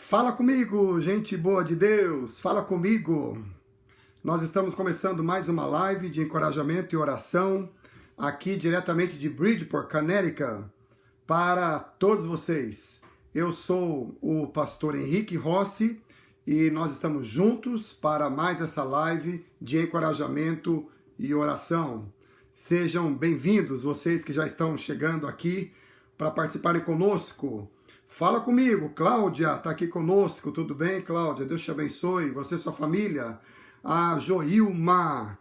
Fala comigo, gente boa de Deus, fala comigo. Nós estamos começando mais uma live de encorajamento e oração, aqui diretamente de Bridgeport, Connecticut, para todos vocês. Eu sou o pastor Henrique Rossi e nós estamos juntos para mais essa live de encorajamento e oração. Sejam bem-vindos, vocês que já estão chegando aqui para participarem conosco. Fala comigo, Cláudia está aqui conosco, tudo bem, Cláudia? Deus te abençoe, você e sua família. A Joilma,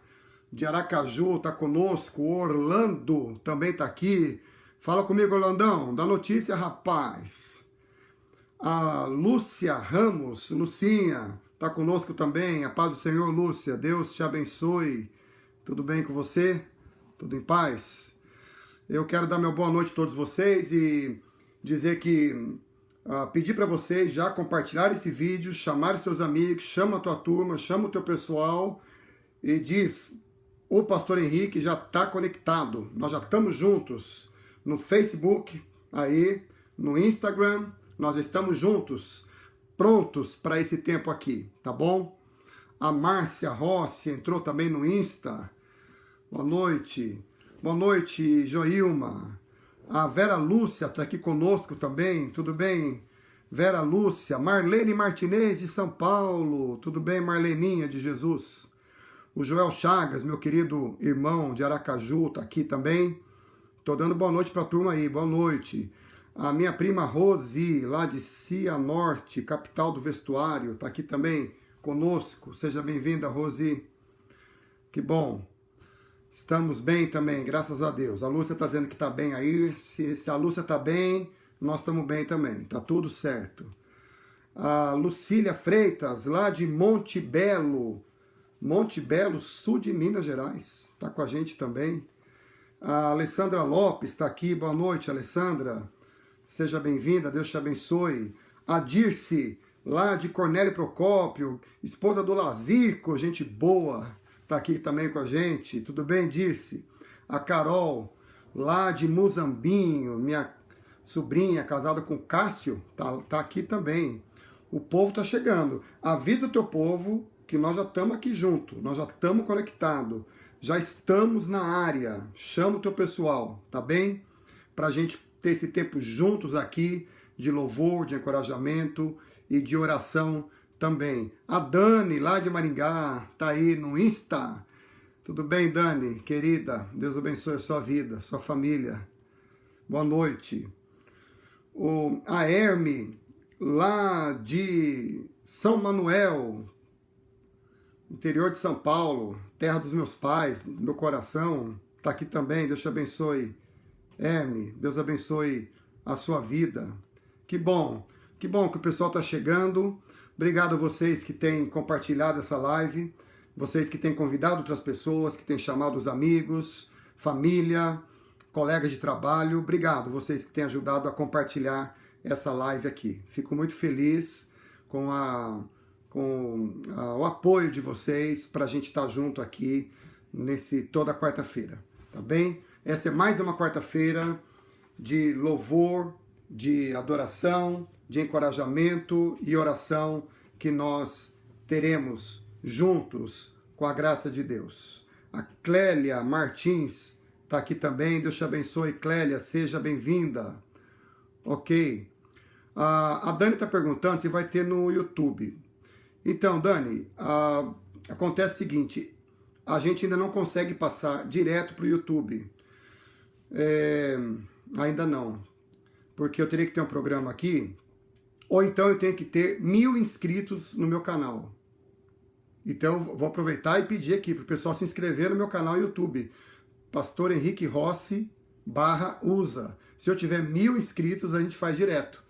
de Aracaju, está conosco. Orlando também está aqui. Fala comigo, Orlandão, dá notícia, rapaz. A Lúcia Ramos, Lucinha, está conosco também. A paz do Senhor, Lúcia, Deus te abençoe. Tudo bem com você? Tudo em paz? Eu quero dar meu boa noite a todos vocês e dizer que pedir para vocês já compartilhar esse vídeo, chamar os seus amigos, chama a tua turma, chama o teu pessoal e diz, o pastor Henrique já está conectado, nós já estamos juntos no Facebook, aí, no Instagram, nós estamos juntos, prontos para esse tempo aqui, tá bom? A Márcia Rossi entrou também no Insta, boa noite, Joilma. A Vera Lúcia está aqui conosco também, tudo bem? Vera Lúcia, Marlene Martinez de São Paulo, tudo bem, Marleninha de Jesus? O Joel Chagas, meu querido irmão de Aracaju, está aqui também. Estou dando boa noite para a turma aí, boa noite. A minha prima Rosi, lá de Cianorte, capital do vestuário, está aqui também conosco. Seja bem-vinda, Rosi. Que bom. Estamos bem também, graças a Deus. A Lúcia está dizendo que está bem aí. Se a Lúcia está bem, nós estamos bem também. Está tudo certo. A Lucília Freitas, lá de Monte Belo, sul de Minas Gerais. Está com a gente também. A Alessandra Lopes está aqui. Boa noite, Alessandra. Seja bem-vinda, Deus te abençoe. A Dirce, lá de Cornélio Procópio, esposa do Lazico, gente boa. Está aqui também com a gente, tudo bem, Dirce? A Carol, lá de Muzambinho, minha sobrinha, casada com Cássio, tá aqui também. O povo está chegando. Avisa o teu povo que nós já estamos aqui junto, nós já estamos conectados, já estamos na área. Chama o teu pessoal, tá bem? Para a gente ter esse tempo juntos aqui, de louvor, de encorajamento e de oração também. A Dani, lá de Maringá, tá aí no Insta. Tudo bem, Dani, querida? Deus abençoe a sua vida, sua família. Boa noite. A Herme, lá de São Manuel, interior de São Paulo, terra dos meus pais, do meu coração, tá aqui também. Deus te abençoe. Herme, Deus abençoe a sua vida. Que bom que o pessoal tá chegando. Obrigado a vocês que têm compartilhado essa live, vocês que têm convidado outras pessoas, que têm chamado os amigos, família, colegas de trabalho. Obrigado vocês que têm ajudado a compartilhar essa live aqui. Fico muito feliz com o apoio de vocês para a gente estar junto aqui toda quarta-feira, tá bem? Essa é mais uma quarta-feira de louvor, de adoração, de encorajamento e oração que nós teremos juntos com a graça de Deus. A Clélia Martins está aqui também. Deus te abençoe, Clélia, seja bem-vinda. Ok. A Dani está perguntando se vai ter no YouTube. Então, Dani, acontece o seguinte, a gente ainda não consegue passar direto para o YouTube. Ainda não. Porque eu teria que ter um programa aqui, ou então eu tenho que ter 1000 inscritos no meu canal. Então, vou aproveitar e pedir aqui para o pessoal se inscrever no meu canal YouTube, Pastor Henrique Rossi /usa. Se eu tiver 1000 inscritos, a gente faz direto.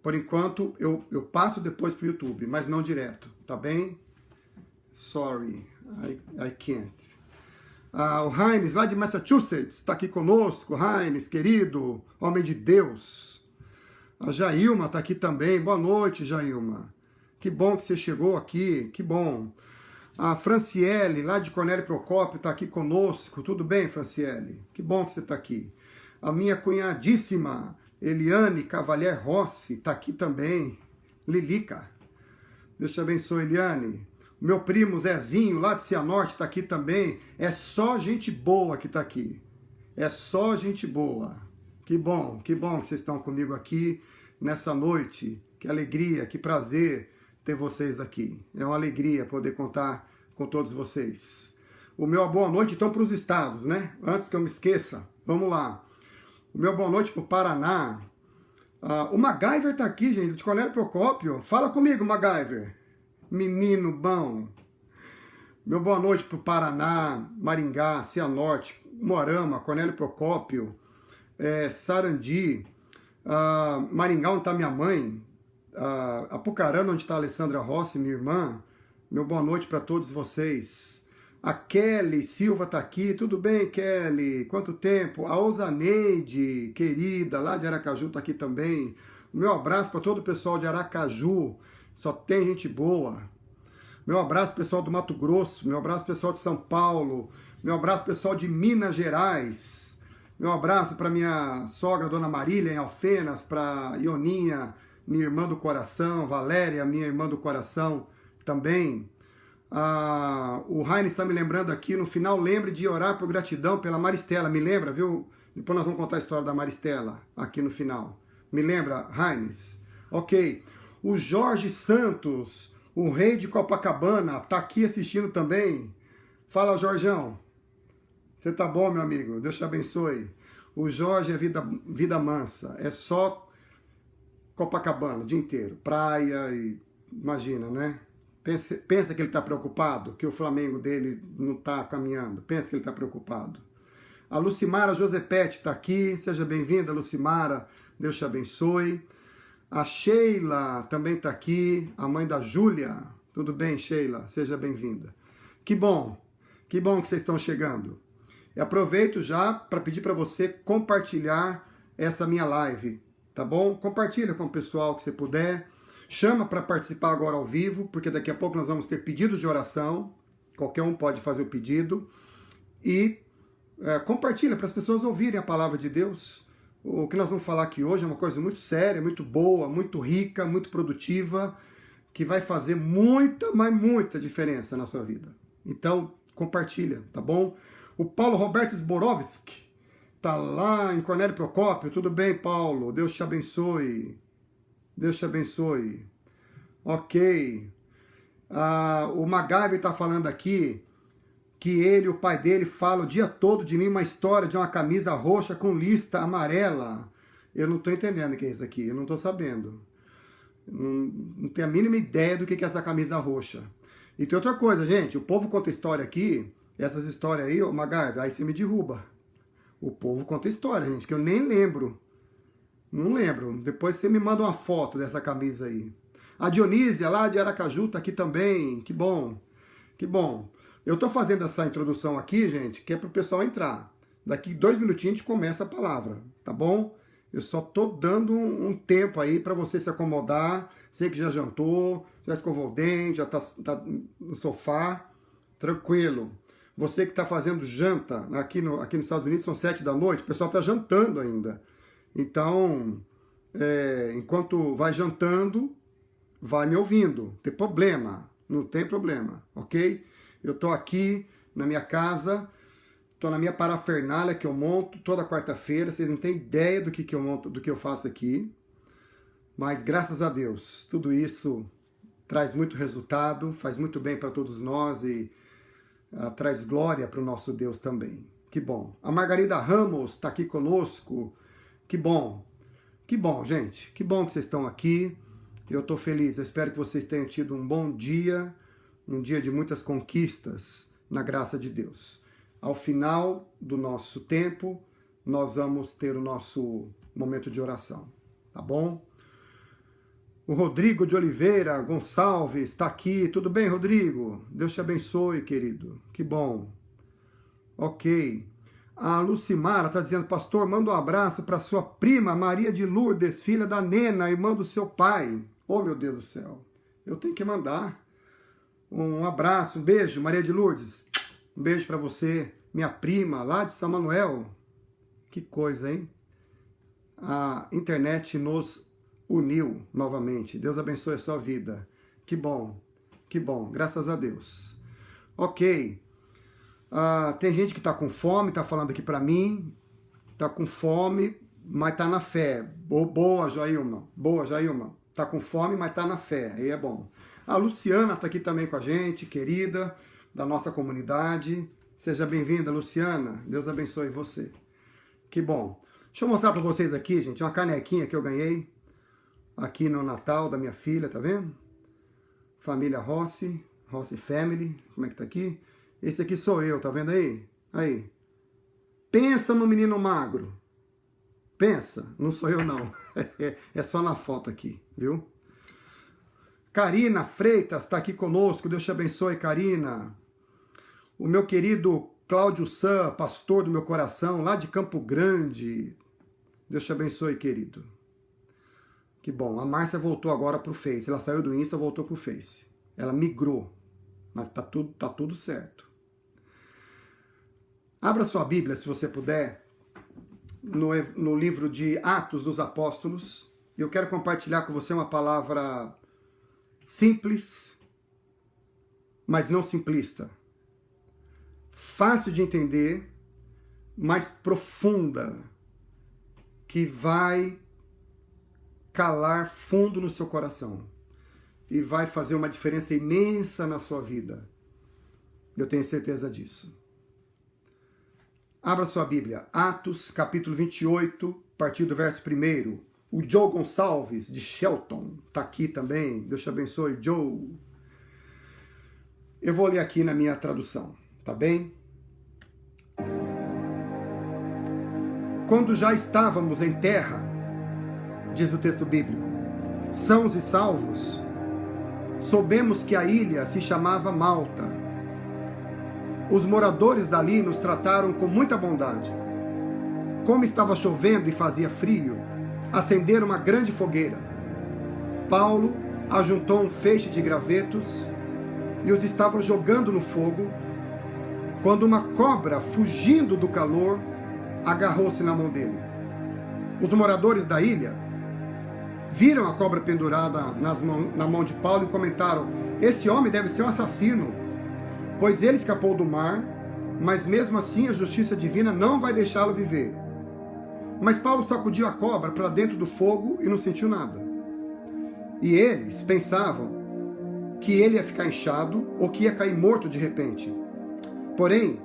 Por enquanto, eu passo depois para o YouTube, mas não direto, tá bem? Sorry, I can't. O Heinz, lá de Massachusetts, está aqui conosco. Heinz, querido, homem de Deus. A Jailma está aqui também. Boa noite, Jailma. Que bom que você chegou aqui, que bom. A Franciele, lá de Cornélio Procópio, está aqui conosco. Tudo bem, Franciele? Que bom que você está aqui. A minha cunhadíssima, Eliane Cavalier Rossi, está aqui também. Lilica. Deus te abençoe, Eliane. Meu primo Zezinho, lá de Cianorte, está aqui também. É só gente boa que está aqui. É só gente boa. Que bom que vocês estão comigo aqui nessa noite. Que alegria, que prazer ter vocês aqui. É uma alegria poder contar com todos vocês. O meu boa noite, então, para os estados, né? Antes que eu me esqueça, vamos lá. O meu boa noite para o Paraná. O MacGyver está aqui, gente, de Cornélio Procópio. Fala comigo, MacGyver. Menino bom. Meu boa noite para o Paraná, Maringá, Cianorte, Moarama, Cornélio Procópio, Sarandi, Maringá, onde está minha mãe, Apucarana, onde está a Alessandra Rossi, minha irmã. Meu boa noite para todos vocês. A Kelly Silva está aqui. Tudo bem, Kelly? Quanto tempo? A Osaneide, querida, lá de Aracaju, está aqui também. Meu abraço para todo o pessoal de Aracaju. Só tem gente boa. Meu abraço, pessoal do Mato Grosso. Meu abraço, pessoal de São Paulo. Meu abraço, pessoal de Minas Gerais. Meu abraço para minha sogra, Dona Marília, em Alfenas. Para Ioninha, minha irmã do coração. Valéria, minha irmã do coração também. O Rainer está me lembrando aqui, no final, lembre de orar por gratidão pela Maristela. Me lembra, viu? Depois nós vamos contar a história da Maristela aqui no final. Me lembra, Rainer? Ok. O Jorge Santos, o rei de Copacabana, está aqui assistindo também. Fala, Jorjão. Você tá bom, meu amigo? Deus te abençoe. O Jorge é vida mansa. É só Copacabana o dia inteiro. Praia e... Imagina, né? Pensa que ele está preocupado, que o Flamengo dele não está caminhando. Pensa que ele está preocupado. A Lucimara Josepete está aqui. Seja bem-vinda, Lucimara. Deus te abençoe. A Sheila também está aqui, a mãe da Júlia. Tudo bem, Sheila? Seja bem-vinda. Que bom que vocês estão chegando. E aproveito já para pedir para você compartilhar essa minha live, tá bom? Compartilha com o pessoal que você puder. Chama para participar agora ao vivo, porque daqui a pouco nós vamos ter pedidos de oração. Qualquer um pode fazer o pedido. E compartilha para as pessoas ouvirem a palavra de Deus. O que nós vamos falar aqui hoje é uma coisa muito séria, muito boa, muito rica, muito produtiva, que vai fazer muita, mas muita diferença na sua vida. Então, compartilha, tá bom? O Paulo Roberto Zborowski tá lá em Cornélio Procópio. Tudo bem, Paulo? Deus te abençoe. Deus te abençoe. Ok. O MacGyver está falando aqui que ele e o pai dele falam o dia todo de mim uma história de uma camisa roxa com lista amarela. Eu não estou entendendo o que é isso aqui, eu não estou sabendo. Não tenho a mínima ideia do que é essa camisa roxa. E tem outra coisa, gente, o povo conta história aqui, essas histórias aí, ô MacGyver, aí você me derruba. O povo conta história, gente, que eu nem lembro. Não lembro. Depois você me manda uma foto dessa camisa aí. A Dionísia, lá de Aracaju, está aqui também. Que bom. Que bom. Eu estou fazendo essa introdução aqui, gente, que é para o pessoal entrar. Daqui 2 minutinhos a gente começa a palavra, tá bom? Eu só estou dando um tempo aí para você se acomodar. Sei que já jantou, já escovou o dente, já está no sofá. Tranquilo. Você que está fazendo janta, aqui nos Estados Unidos são 7 da noite, o pessoal está jantando ainda. Então, enquanto vai jantando, vai me ouvindo. Não tem problema, não tem problema, ok? Eu estou aqui na minha casa, estou na minha parafernália que eu monto toda quarta-feira. Vocês não têm ideia do que eu monto, do que eu faço aqui. Mas graças a Deus, tudo isso traz muito resultado, faz muito bem para todos nós e traz glória para o nosso Deus também. Que bom. A Margarida Ramos está aqui conosco. Que bom, gente. Que bom que vocês estão aqui. Eu estou feliz. Eu espero que vocês tenham tido um bom dia, um dia de muitas conquistas na graça de Deus. Ao final do nosso tempo, nós vamos ter o nosso momento de oração, tá bom? O Rodrigo de Oliveira Gonçalves está aqui. Tudo bem, Rodrigo? Deus te abençoe, querido. Que bom. Ok. A Lucimara está dizendo, pastor, manda um abraço para sua prima Maria de Lourdes, filha da Nena, irmã do seu pai. Oh, meu Deus do céu. Eu tenho que mandar um abraço, um beijo, Maria de Lourdes. Um beijo para você, minha prima, lá de São Manuel. Que coisa, hein? A internet nos uniu novamente. Deus abençoe a sua vida. Que bom, graças a Deus. Ok. Tem gente que está com fome, está falando aqui para mim, está com fome, mas está na fé. Boa, Jailma. Está com fome, mas está na fé. Aí é bom. A Luciana está aqui também com a gente, querida, da nossa comunidade. Seja bem-vinda, Luciana. Deus abençoe você. Que bom. Deixa eu mostrar para vocês aqui, gente, uma canequinha que eu ganhei aqui no Natal da minha filha, tá vendo? Família Rossi Family. Como é que tá aqui? Esse aqui sou eu, tá vendo aí? Aí. Pensa no menino magro. Pensa, não sou eu não. É só na foto aqui, viu? Karina Freitas está aqui conosco. Deus te abençoe, Karina. O meu querido Cláudio San, pastor do meu coração, lá de Campo Grande. Deus te abençoe, querido. Que bom. A Márcia voltou agora pro Face. Ela saiu do Insta, voltou pro Face. Ela migrou. Mas tá tudo certo. Abra sua Bíblia, se você puder, no livro de Atos dos Apóstolos. Eu quero compartilhar com você uma palavra simples, mas não simplista. Fácil de entender, mas profunda, que vai calar fundo no seu coração e vai fazer uma diferença imensa na sua vida. Eu tenho certeza disso. Abra sua Bíblia, Atos, capítulo 28, a partir do verso 1. O Joe Gonçalves, de Shelton, está aqui também. Deus te abençoe, Joe. Eu vou ler aqui na minha tradução, tá bem? Quando já estávamos em terra, diz o texto bíblico, sãos e salvos, soubemos que a ilha se chamava Malta. Os moradores dali nos trataram com muita bondade. Como estava chovendo e fazia frio, acenderam uma grande fogueira. Paulo ajuntou um feixe de gravetos e os estava jogando no fogo, quando uma cobra, fugindo do calor, agarrou-se na mão dele. Os moradores da ilha viram a cobra pendurada na mão de Paulo e comentaram: esse homem deve ser um assassino, pois ele escapou do mar, mas mesmo assim a justiça divina não vai deixá-lo viver. Mas Paulo sacudiu a cobra para dentro do fogo e não sentiu nada. E eles pensavam que ele ia ficar inchado ou que ia cair morto de repente. Porém,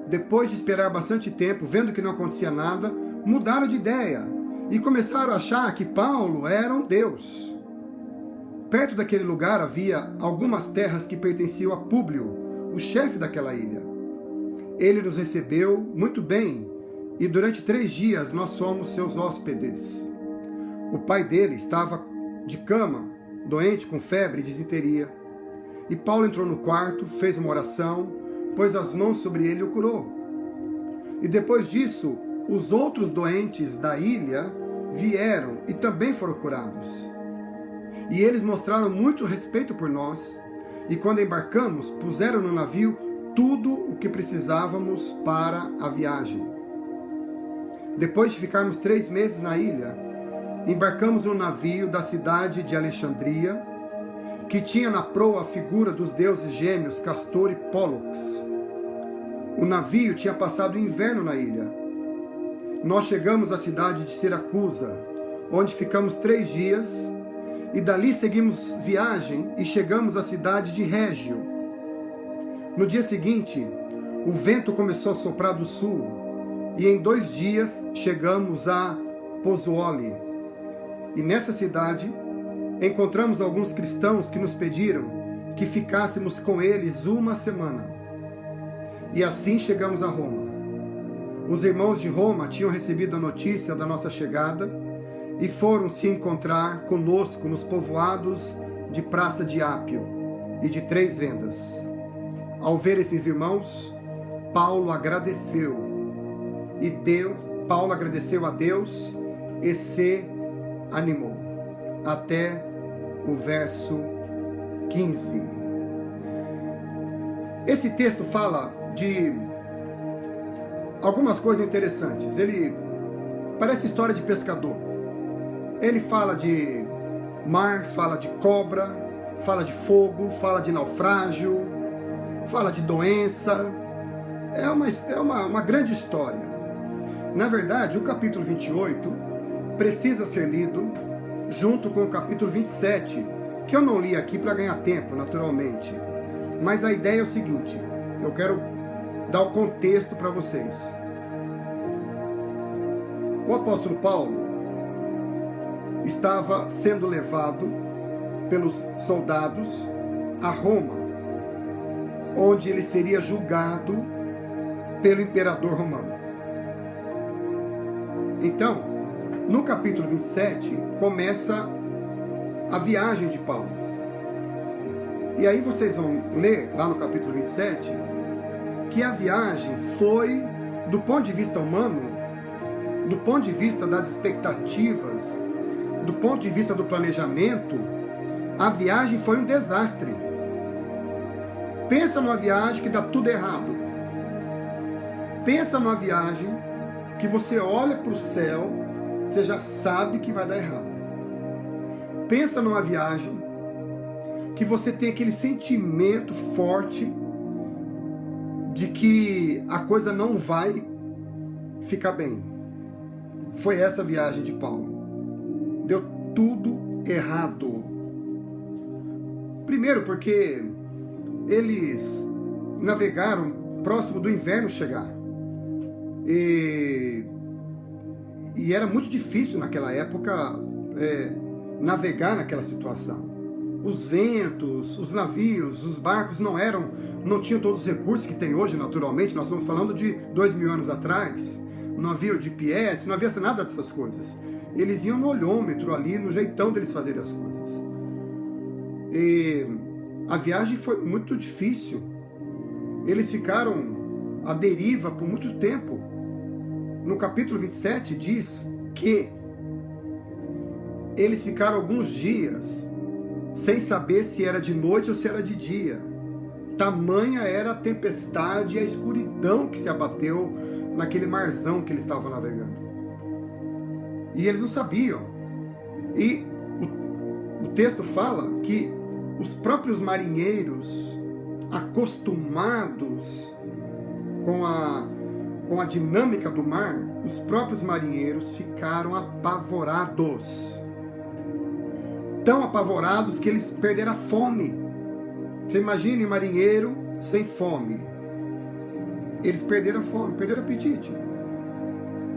depois de esperar bastante tempo, vendo que não acontecia nada, mudaram de ideia e começaram a achar que Paulo era um deus. Perto daquele lugar havia algumas terras que pertenciam a Públio, o chefe daquela ilha. Ele nos recebeu muito bem e durante 3 dias nós fomos seus hóspedes. O pai dele estava de cama, doente, com febre e disenteria. E Paulo entrou no quarto, fez uma oração, pôs as mãos sobre ele e o curou. E depois disso, os outros doentes da ilha vieram e também foram curados. E eles mostraram muito respeito por nós, e quando embarcamos, puseram no navio tudo o que precisávamos para a viagem. Depois de ficarmos 3 meses na ilha, embarcamos no navio da cidade de Alexandria, que tinha na proa a figura dos deuses gêmeos Castor e Pólux. O navio tinha passado o inverno na ilha. Nós chegamos à cidade de Siracusa, onde ficamos 3 dias, e dali seguimos viagem e chegamos à cidade de Régio. No dia seguinte, o vento começou a soprar do sul, e em 2 dias chegamos a Pozzuoli. E nessa cidade, encontramos alguns cristãos que nos pediram que ficássemos com eles 1 semana. E assim chegamos a Roma. Os irmãos de Roma tinham recebido a notícia da nossa chegada e foram se encontrar conosco nos povoados de Praça de Ápio e de 3 Vendas. Ao ver esses irmãos, Paulo agradeceu a Deus e se animou. Até o verso 15. Esse texto fala de algumas coisas interessantes. Ele parece história de pescador. Ele fala de mar, fala de cobra, fala de fogo, fala de naufrágio, fala de doença. É uma grande história. Na verdade, o capítulo 28 precisa ser lido junto com o capítulo 27, que eu não li aqui para ganhar tempo, naturalmente. Mas a ideia é o seguinte, eu quero dar o contexto para vocês. O apóstolo Paulo estava sendo levado pelos soldados a Roma, onde ele seria julgado pelo imperador romano. Então, no capítulo 27, começa a viagem de Paulo. E aí vocês vão ler, lá no capítulo 27, que a viagem foi, do ponto de vista humano, do ponto de vista das expectativas, do ponto de vista do planejamento, a viagem foi um desastre. Pensa numa viagem que dá tudo errado. Pensa numa viagem que você olha para o céu, você já sabe que vai dar errado. Pensa numa viagem que você tem aquele sentimento forte de que a coisa não vai ficar bem. Foi essa viagem de Paulo. Deu tudo errado. Primeiro porque eles navegaram próximo do inverno chegar. E era muito difícil naquela época navegar naquela situação. Os ventos, os navios, os barcos não tinham todos os recursos que tem hoje, naturalmente. Nós estamos falando de 2000 anos atrás. Não havia o GPS, não havia nada dessas coisas. Eles iam no olhômetro ali, no jeitão deles fazerem as coisas. E a viagem foi muito difícil. Eles ficaram à deriva por muito tempo. No capítulo 27 diz que eles ficaram alguns dias sem saber se era de noite ou se era de dia. Tamanha era a tempestade e a escuridão que se abateu naquele marzão que eles estavam navegando. E eles não sabiam. E o texto fala que os próprios marinheiros, acostumados com a dinâmica do mar, os próprios marinheiros ficaram apavorados. Tão apavorados que eles perderam a fome. Você imagine marinheiro sem fome. Eles perderam a fome, perderam o apetite.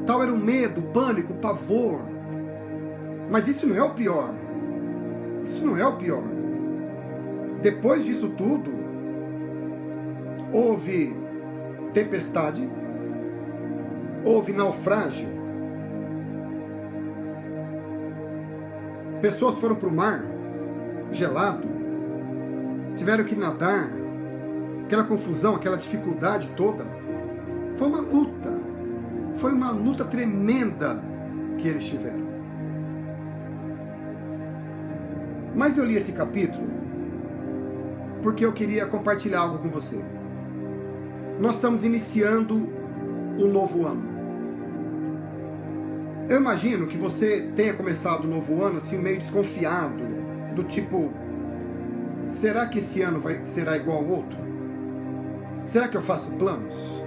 Tal era o medo, o pânico, o pavor. Mas isso não é o pior. Isso não é o pior. Depois disso tudo, houve tempestade, houve naufrágio. Pessoas foram para o mar, gelado, tiveram que nadar, aquela confusão, aquela dificuldade toda. Foi uma luta tremenda que eles tiveram. Mas eu li esse capítulo porque eu queria compartilhar algo com você. Nós estamos iniciando um novo ano. Eu imagino que você tenha começado o novo ano assim meio desconfiado, do tipo, será que esse ano será igual ao outro? Será que eu faço planos?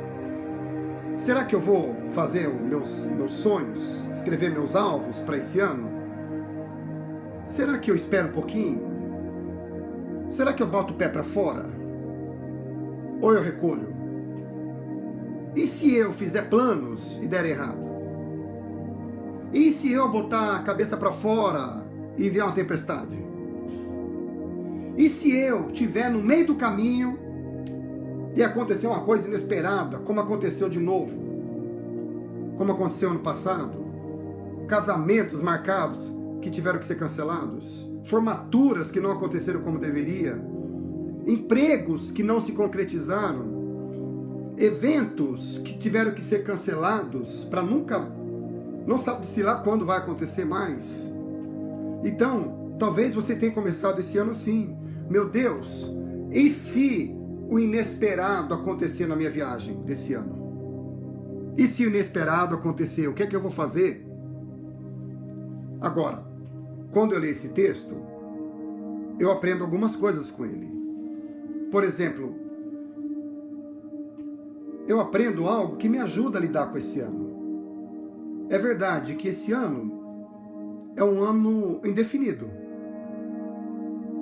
Será que eu vou fazer meus sonhos, escrever meus alvos para esse ano? Será que eu espero um pouquinho? Será que eu boto o pé para fora? Ou eu recolho? E se eu fizer planos e der errado? E se eu botar a cabeça para fora e vier uma tempestade? E se eu estiver no meio do caminho e acontecer uma coisa inesperada, como aconteceu de novo, como aconteceu ano passado? Casamentos marcados que tiveram que ser cancelados, formaturas que não aconteceram como deveria, empregos que não se concretizaram, eventos que tiveram que ser cancelados para nunca, não sabe-se lá quando vai acontecer mais. Então, talvez você tenha começado esse ano assim, meu Deus, e se o inesperado acontecer na minha viagem desse ano? E se o inesperado acontecer, o que é que eu vou fazer? Agora, quando eu leio esse texto, eu aprendo algumas coisas com ele. Por exemplo, eu aprendo algo que me ajuda a lidar com esse ano. É verdade que esse ano é um ano indefinido.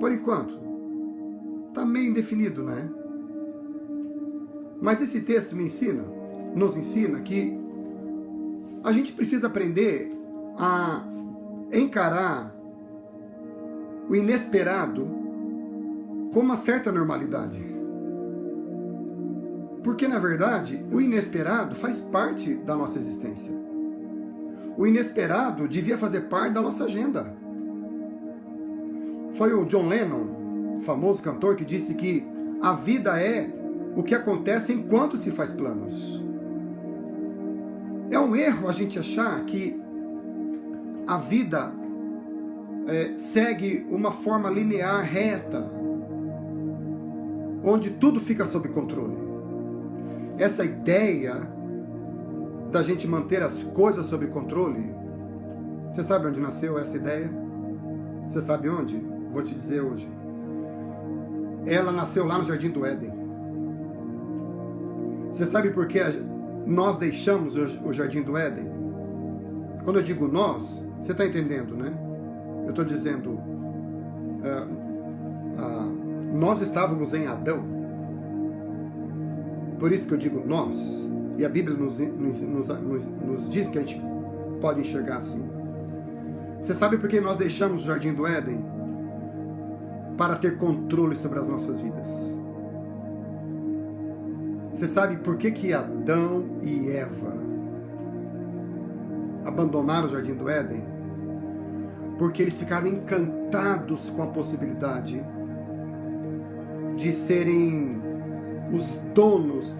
Por enquanto, está meio indefinido, né? Mas esse texto nos ensina que a gente precisa aprender a encarar o inesperado com uma certa normalidade. Porque, na verdade, o inesperado faz parte da nossa existência. O inesperado devia fazer parte da nossa agenda. Foi o John Lennon, famoso cantor, que disse que a vida é o que acontece enquanto se faz planos. É um erro a gente achar que a vida segue uma forma linear, reta, onde tudo fica sob controle. Essa ideia da gente manter as coisas sob controle, você sabe onde nasceu essa ideia? Você sabe onde? Vou te dizer hoje. Ela nasceu lá no Jardim do Éden. Você sabe por que nós deixamos o Jardim do Éden? Quando eu digo nós, você está entendendo, né? Eu estou dizendo, nós estávamos em Adão. Por isso que eu digo nós. E a Bíblia nos diz que a gente pode enxergar assim. Você sabe por que nós deixamos o Jardim do Éden? Para ter controle sobre as nossas vidas. Você sabe por que Adão e Eva abandonaram o Jardim do Éden? Porque eles ficaram encantados com a possibilidade de serem os donos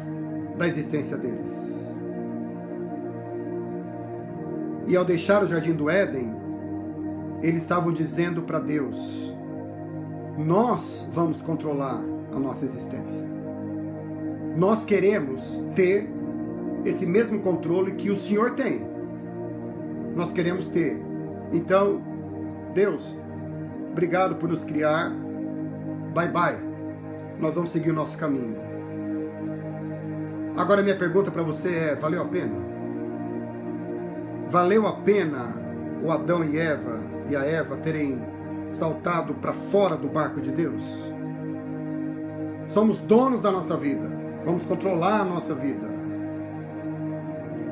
da existência deles. E ao deixar o Jardim do Éden, eles estavam dizendo para Deus: nós vamos controlar a nossa existência. Nós queremos ter esse mesmo controle que o Senhor tem. Nós queremos ter. Então, Deus, obrigado por nos criar. Bye bye. Nós vamos seguir o nosso caminho. Agora minha pergunta para você é: valeu a pena? Valeu a pena o Adão e a Eva terem saltado para fora do barco de Deus? Somos donos da nossa vida. Vamos controlar a nossa vida.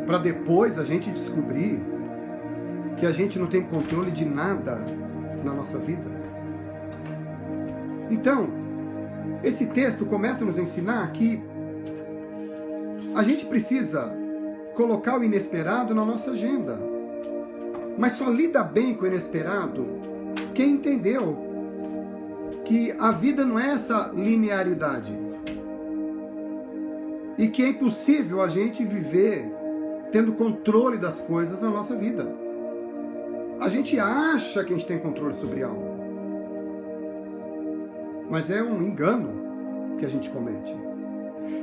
Para depois a gente descobrir que a gente não tem controle de nada na nossa vida. Então, esse texto começa a nos ensinar que a gente precisa colocar o inesperado na nossa agenda. Mas só lida bem com o inesperado quem entendeu que a vida não é essa linearidade. E que é impossível a gente viver tendo controle das coisas na nossa vida. A gente acha que a gente tem controle sobre algo. Mas é um engano que a gente comete.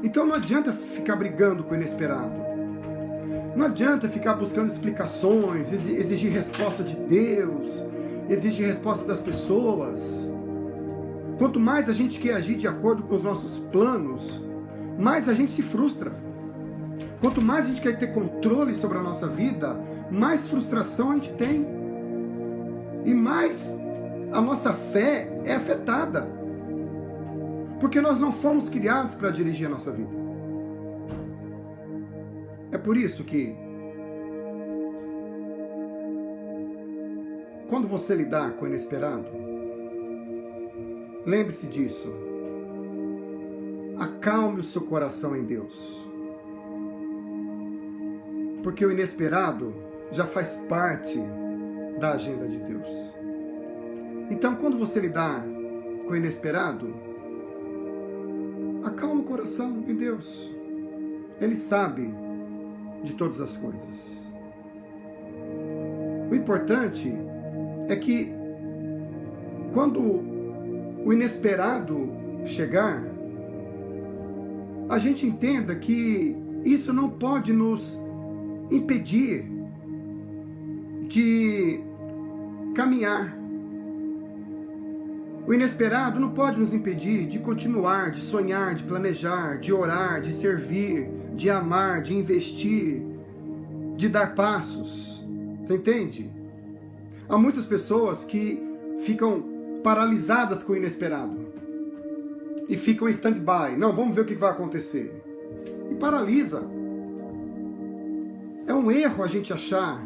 Então não adianta ficar brigando com o inesperado. Não adianta ficar buscando explicações, exigir resposta de Deus, exigir resposta das pessoas. Quanto mais a gente quer agir de acordo com os nossos planos, mais a gente se frustra. Quanto mais a gente quer ter controle sobre a nossa vida, mais frustração a gente tem. E mais a nossa fé é afetada. Porque nós não fomos criados para dirigir a nossa vida. É por isso que, quando você lidar com o inesperado, lembre-se disso. Acalme o seu coração em Deus. Porque o inesperado já faz parte da agenda de Deus. Então, quando você lidar com o inesperado, acalme o coração em Deus. Ele sabe de todas as coisas. O importante é que, quando o inesperado chegar, a gente entenda que isso não pode nos impedir de caminhar. O inesperado não pode nos impedir de continuar, de sonhar, de planejar, de orar, de servir, de amar, de investir, de dar passos. Você entende? Há muitas pessoas que ficam paralisadas com o inesperado e ficam em stand-by. Não, vamos ver o que vai acontecer. E paralisa. É um erro a gente achar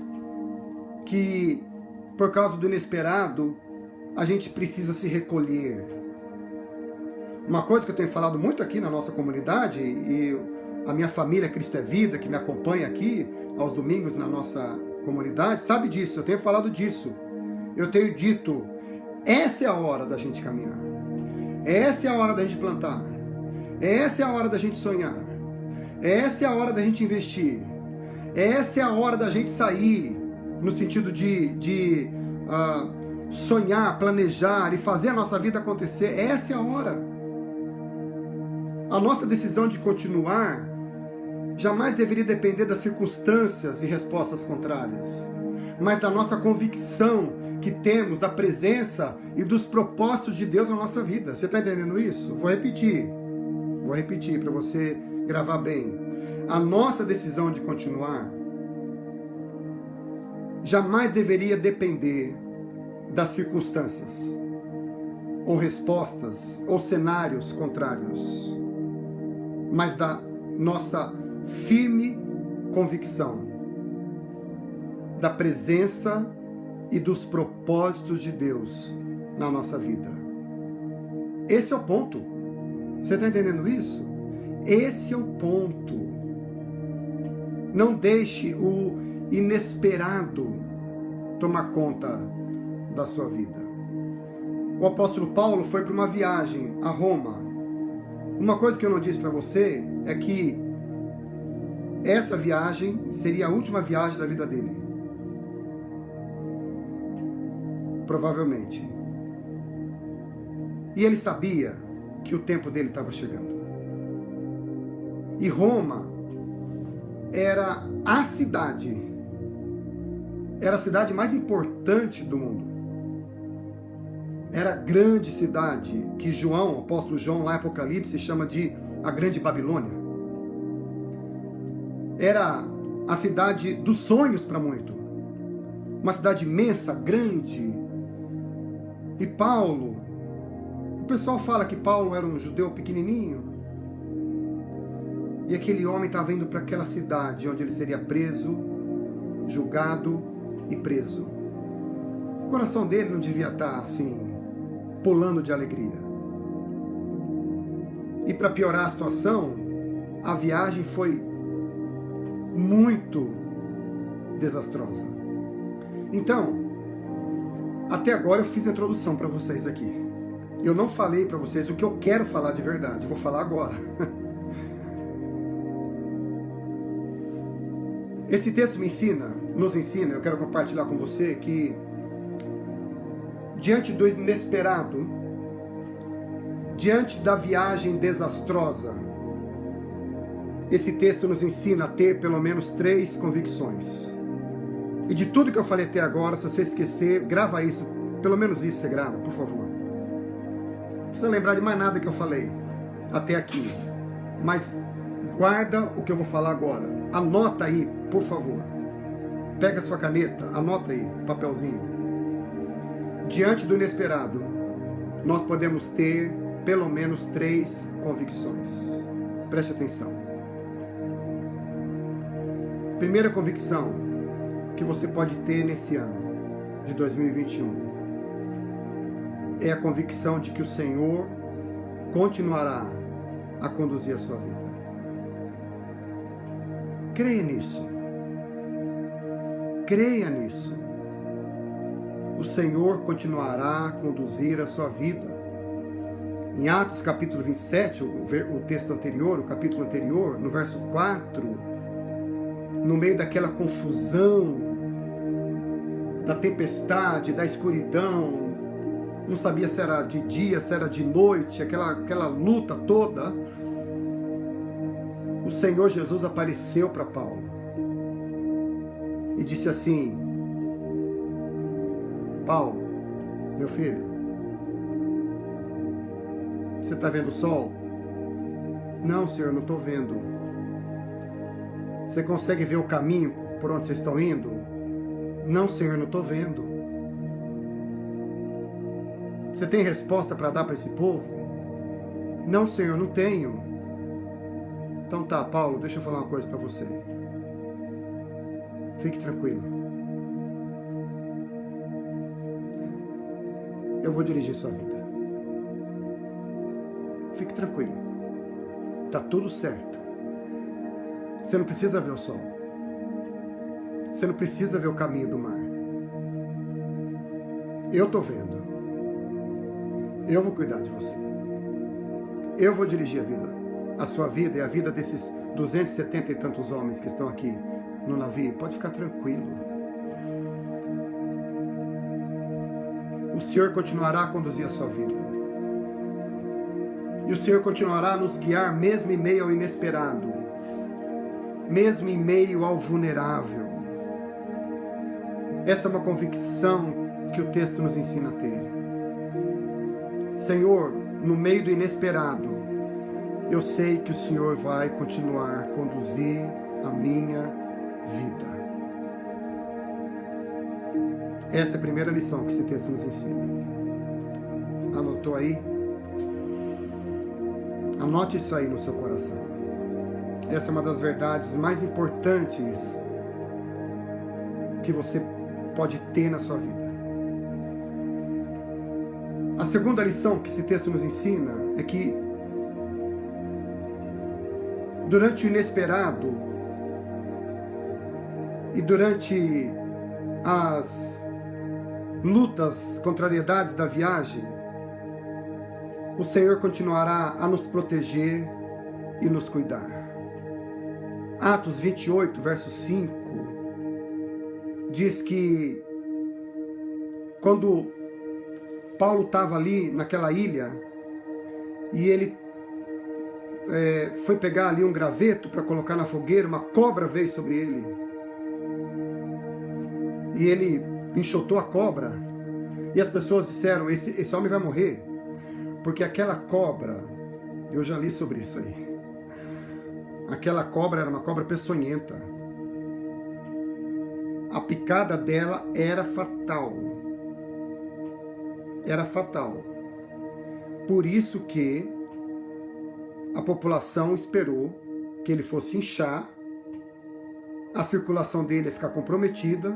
que, por causa do inesperado, a gente precisa se recolher. Uma coisa que eu tenho falado muito aqui na nossa comunidade, e a minha família Cristo é Vida, que me acompanha aqui aos domingos na nossa comunidade, sabe disso, eu tenho falado disso. Eu tenho dito, essa é a hora da gente caminhar. Essa é a hora da gente plantar. Essa é a hora da gente sonhar. Essa é a hora da gente investir. Essa é a hora da gente sair, no sentido de sonhar, planejar e fazer a nossa vida acontecer. Essa é a hora. A nossa decisão de continuar jamais deveria depender das circunstâncias e respostas contrárias, mas da nossa convicção que temos da presença e dos propósitos de Deus na nossa vida. Você está entendendo isso? Vou repetir para você gravar bem. A nossa decisão de continuar jamais deveria depender das circunstâncias, ou respostas, ou cenários contrários, mas da nossa firme convicção da presença e dos propósitos de Deus na nossa vida. Esse é o ponto. Você está entendendo isso? Esse é o ponto. Não deixe o inesperado tomar conta da sua vida. O apóstolo Paulo foi para uma viagem a Roma. Uma coisa que eu não disse para você é que essa viagem seria a última viagem da vida dele. Provavelmente. E ele sabia que o tempo dele estava chegando. E Roma era a cidade mais importante do mundo. Era a grande cidade que João, o apóstolo João, lá em Apocalipse, chama de a Grande Babilônia. Era a cidade dos sonhos para muito. Uma cidade imensa, grande. E Paulo, o pessoal fala que Paulo era um judeu pequenininho. E aquele homem estava indo para aquela cidade onde ele seria preso, julgado e preso. O coração dele não devia estar assim, pulando de alegria. E para piorar a situação, a viagem foi muito desastrosa. Então, até agora eu fiz a introdução para vocês aqui. Eu não falei para vocês o que eu quero falar de verdade, vou falar agora. Esse texto nos ensina, eu quero compartilhar com você que diante do inesperado, diante da viagem desastrosa, esse texto nos ensina a ter pelo menos 3 convicções. E de tudo que eu falei até agora, se você esquecer, grava isso, pelo menos isso você grava, por favor. Não precisa lembrar de mais nada que eu falei até aqui, mas guarda o que eu vou falar agora. Anota aí, por favor. Pega a sua caneta, anota aí, papelzinho. Diante do inesperado, nós podemos ter pelo menos 3 convicções. Preste atenção. Primeira convicção que você pode ter nesse ano de 2021 é a convicção de que o Senhor continuará a conduzir a sua vida. Creia nisso. Creia nisso. O Senhor continuará a conduzir a sua vida. Em Atos capítulo 27, o texto anterior, o capítulo anterior, no verso 4, no meio daquela confusão, da tempestade, da escuridão, não sabia se era de dia, se era de noite, aquela luta toda, o Senhor Jesus apareceu para Paulo e disse assim: Paulo, meu filho, você está vendo o sol? Não, Senhor, não estou vendo. Você consegue ver o caminho por onde vocês estão indo? Não, Senhor, não estou vendo. Você tem resposta para dar para esse povo? Não, Senhor, não tenho. Então tá, Paulo, deixa eu falar uma coisa para você. Fique tranquilo. Eu vou dirigir sua vida. Fique tranquilo. Tá tudo certo. Você não precisa ver o sol. Você não precisa ver o caminho do mar. Eu tô vendo. Eu vou cuidar de você. Eu vou dirigir a vida. A sua vida e a vida desses 270 e tantos homens que estão aqui no navio. Pode ficar tranquilo. O Senhor continuará a conduzir a sua vida. E o Senhor continuará a nos guiar mesmo em meio ao inesperado. Mesmo em meio ao vulnerável. Essa é uma convicção que o texto nos ensina a ter. Senhor, no meio do inesperado, eu sei que o Senhor vai continuar a conduzir a minha vida. Essa é a primeira lição que esse texto nos ensina. Anotou aí? Anote isso aí no seu coração. Essa é uma das verdades mais importantes que você pode ter na sua vida. A segunda lição que esse texto nos ensina é que durante o inesperado e durante as lutas, contrariedades da viagem, o Senhor continuará a nos proteger e nos cuidar. Atos 28, verso 5, diz que quando Paulo estava ali naquela ilha e ele foi pegar ali um graveto para colocar na fogueira, uma cobra veio sobre ele. E ele enxotou a cobra. E as pessoas disseram, esse homem vai morrer. Porque aquela cobra, eu já li sobre isso aí. Aquela cobra era uma cobra peçonhenta. A picada dela era fatal. Era fatal. Por isso que a população esperou que ele fosse inchar, a circulação dele ia ficar comprometida,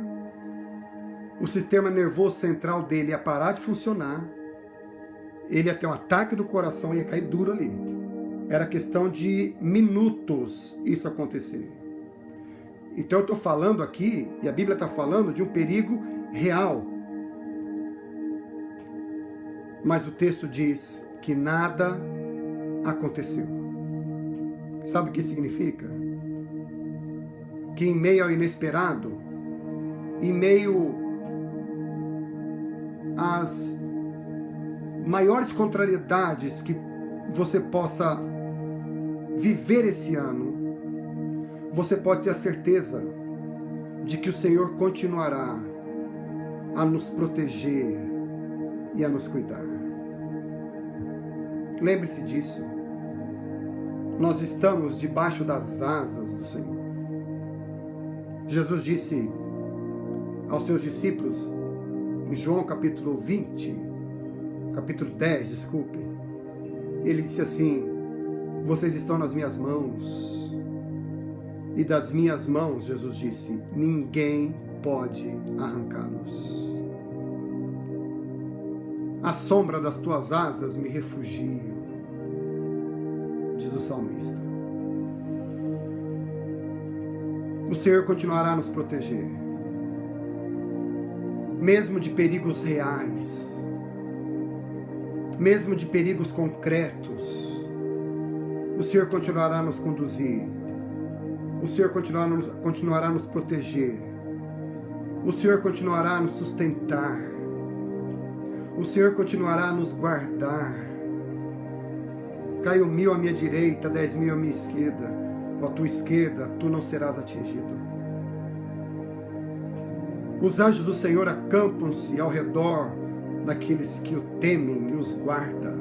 o sistema nervoso central dele ia parar de funcionar, ele ia ter um ataque do coração e ia cair duro ali. Era questão de minutos isso acontecer. Então eu estou falando aqui, e a Bíblia está falando de um perigo real. Mas o texto diz que nada aconteceu. Sabe o que significa? Que em meio ao inesperado, em meio às maiores contrariedades que você possa viver esse ano, você pode ter a certeza de que o Senhor continuará a nos proteger e a nos cuidar. Lembre-se disso. Nós estamos debaixo das asas do Senhor. Jesus disse aos seus discípulos, em João capítulo 10, desculpe. Ele disse assim, vocês estão nas minhas mãos. E das minhas mãos, Jesus disse, ninguém pode arrancá-los. À sombra das tuas asas me refugio, diz o salmista. O Senhor continuará a nos proteger, mesmo de perigos reais, mesmo de perigos concretos. O Senhor continuará a nos conduzir, o Senhor continuará a nos proteger, o Senhor continuará a nos sustentar, o Senhor continuará a nos guardar. Caiu 1000 à minha direita, 10.000 à minha esquerda, à tua esquerda, tu não serás atingido. Os anjos do Senhor acampam-se ao redor daqueles que o temem e os guarda.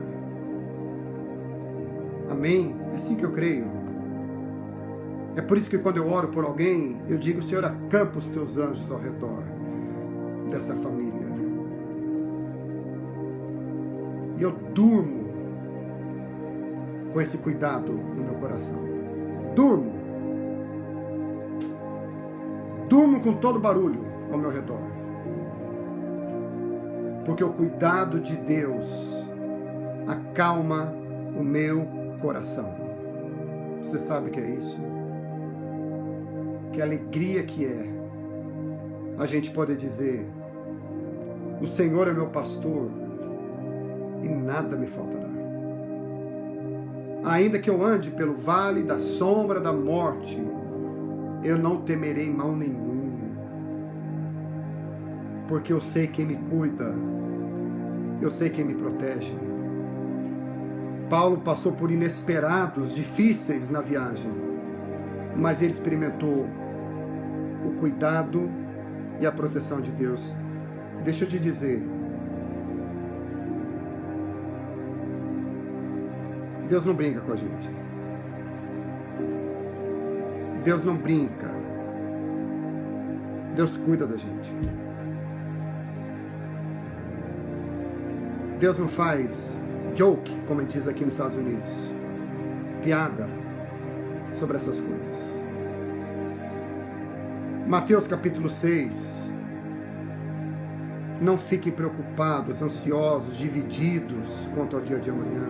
Amém? É assim que eu creio. É por isso que quando eu oro por alguém, eu digo: Senhor, acampa os teus anjos ao redor dessa família. E eu durmo com esse cuidado no meu coração. Durmo. Durmo com todo barulho ao meu redor. Porque o cuidado de Deus acalma o meu coração. Você sabe o que é isso? Que alegria que é a gente poder dizer: o Senhor é meu pastor e nada me faltará. Ainda que eu ande pelo vale da sombra da morte, eu não temerei mal nenhum, porque eu sei quem me cuida, eu sei quem me protege. Paulo passou por inesperados, difíceis na viagem, mas ele experimentou o cuidado e a proteção de Deus. Deixa eu te dizer, Deus não brinca com a gente. Deus não brinca. Deus cuida da gente. Deus não faz joke, como a gente diz aqui nos Estados Unidos, piada sobre essas coisas. Mateus capítulo 6. Não fiquem preocupados, ansiosos, divididos quanto ao dia de amanhã.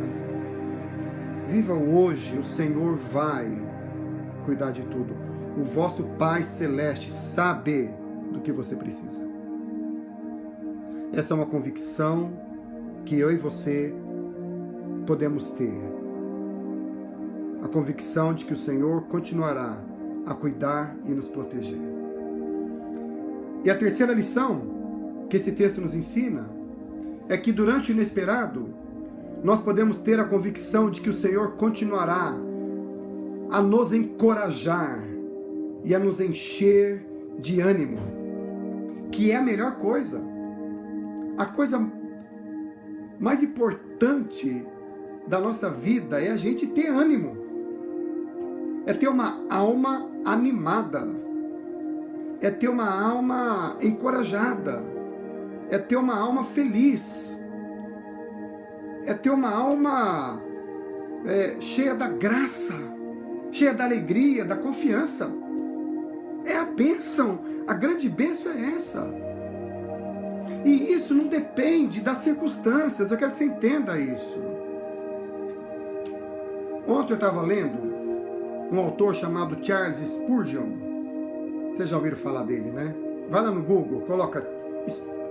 Viva o hoje, o Senhor vai cuidar de tudo. O vosso Pai Celeste sabe do que você precisa. Essa é uma convicção que eu e você podemos ter. A convicção de que o Senhor continuará a cuidar e nos proteger. E a terceira lição que esse texto nos ensina é que durante o inesperado nós podemos ter a convicção de que o Senhor continuará a nos encorajar e a nos encher de ânimo, que é a melhor coisa. A coisa mais importante da nossa vida é a gente ter ânimo, é ter uma alma animada, é ter uma alma encorajada, é ter uma alma feliz, é ter uma alma cheia da graça, cheia da alegria, da confiança. É a bênção, a grande bênção é essa. E isso não depende das circunstâncias, eu quero que você entenda isso. Ontem eu estava lendo um autor chamado Charles Spurgeon. Vocês já ouviram falar dele, né? Vai lá no Google, coloca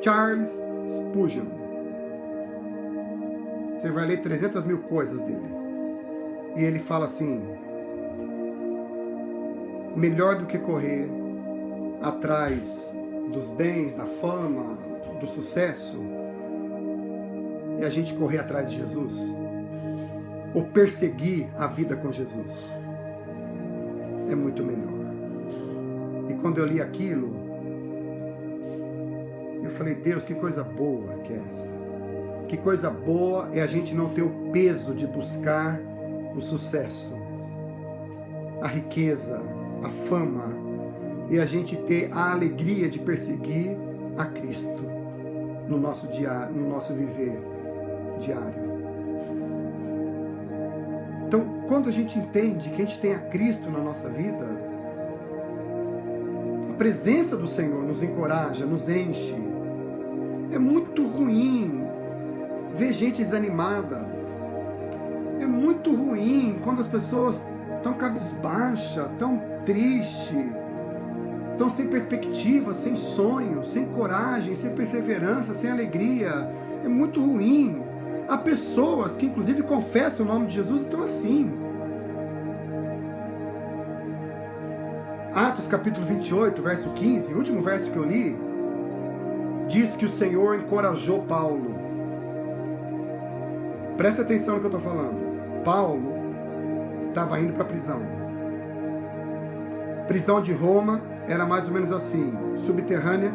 Charles Spurgeon. Você vai ler 300 mil coisas dele. E ele fala assim: melhor do que correr atrás dos bens, da fama, do sucesso, é a gente correr atrás de Jesus, ou perseguir a vida com Jesus. É muito melhor. E quando eu li aquilo, eu falei: Deus, que coisa boa que é essa. Que coisa boa é a gente não ter o peso de buscar o sucesso, a riqueza, a fama, e a gente ter a alegria de perseguir a Cristo no nosso viver diário. Então, quando a gente entende que a gente tem a Cristo na nossa vida, a presença do Senhor nos encoraja, nos enche. É muito ruim ver gente desanimada. É muito ruim quando as pessoas estão cabisbaixas, estão tristes, estão sem perspectiva, sem sonho, sem coragem, sem perseverança, sem alegria. É muito ruim. Há pessoas que inclusive confessam o nome de Jesus e estão assim. Atos capítulo 28, verso 15, o último verso que eu li, diz que o Senhor encorajou Paulo. Presta atenção no que eu estou falando. Paulo estava indo para a prisão. Prisão de Roma era mais ou menos assim, subterrânea,